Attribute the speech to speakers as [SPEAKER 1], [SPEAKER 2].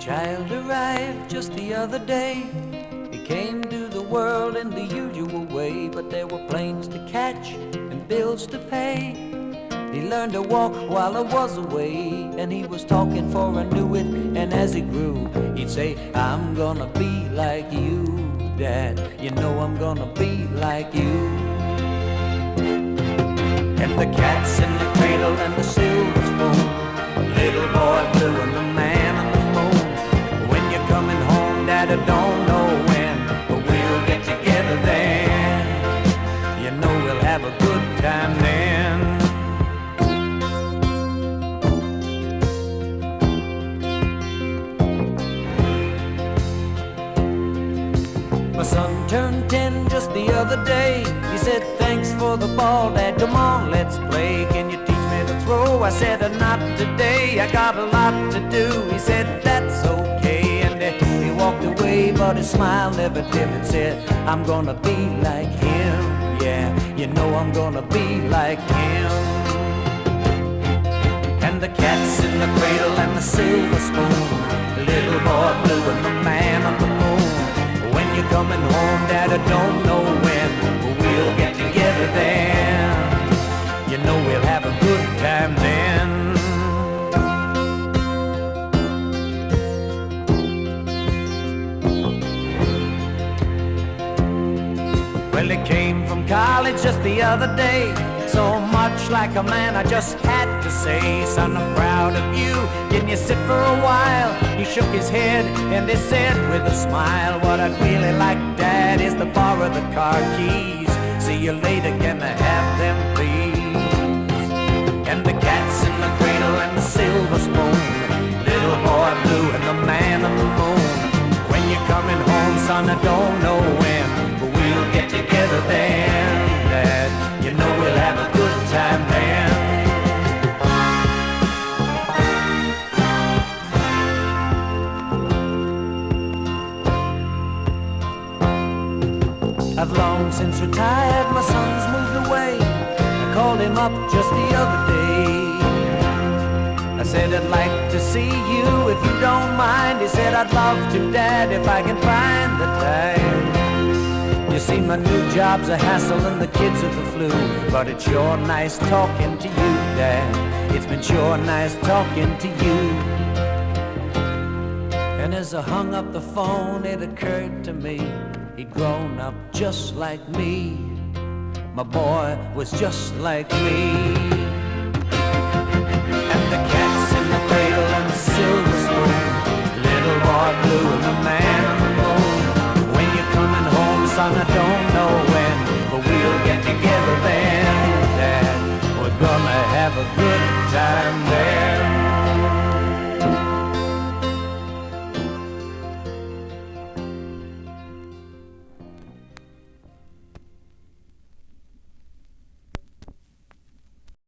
[SPEAKER 1] child arrived just the other day. He came to the world in the usual way, but there were planes to catch and bills to pay. He learned to walk while I was away, and he was talking for I knew it. And as he grew, he'd say, I'm gonna be like you, Dad. You know I'm gonna be like you. And the cat's in the cradle and the silver spoon, little boy blue and the man on the moon. When you're coming home, Dad, I don't know when, but we'll get together then. You know we'll have a good time then. My son turned 10 just the other day. He said, thanks for the ball, Dad, come on, let's play. Can you teach me to throw? I said, not today, I got a lot to do. He said, that's okay, and he walked away, but his smile never dimmed. Said, I'm gonna be like him, yeah, you know I'm gonna be like him. And the cat's in the cradle and the silver spoon, the little boy blue and the man on the moon. When you're coming home, Dad, I don't know when, but we'll get together then. You know we'll have a good time then. Well, he came from college just the other day, so much like a man I just had to say, son, I'm proud of you, can you sit for a while? He shook his head and he said with a smile, what I'd really like, Dad, is to borrow the car keys. See you later, can I have them please? And the cat's in the cradle and the silver spoon, little boy blue and the man on the moon. When you're coming home, son, I don't know when, but we'll get together then, Dad. You know we'll have a good time then. I've long since retired, my son's moved away. I called him up just the other day. I said, I'd like to see you if you don't mind. He said, I'd love to, Dad, if I can find the time. You see, my new job's a hassle and the kids are the flu, but it's sure nice talking to you, Dad. It's been sure nice talking to you. And as I hung up the phone, it occurred to me, he'd grown up just like me. My boy was just like me. And the cat's in the cradle and the silver spoon, little boy blue and the man on the moon. When you're coming home, son, I don't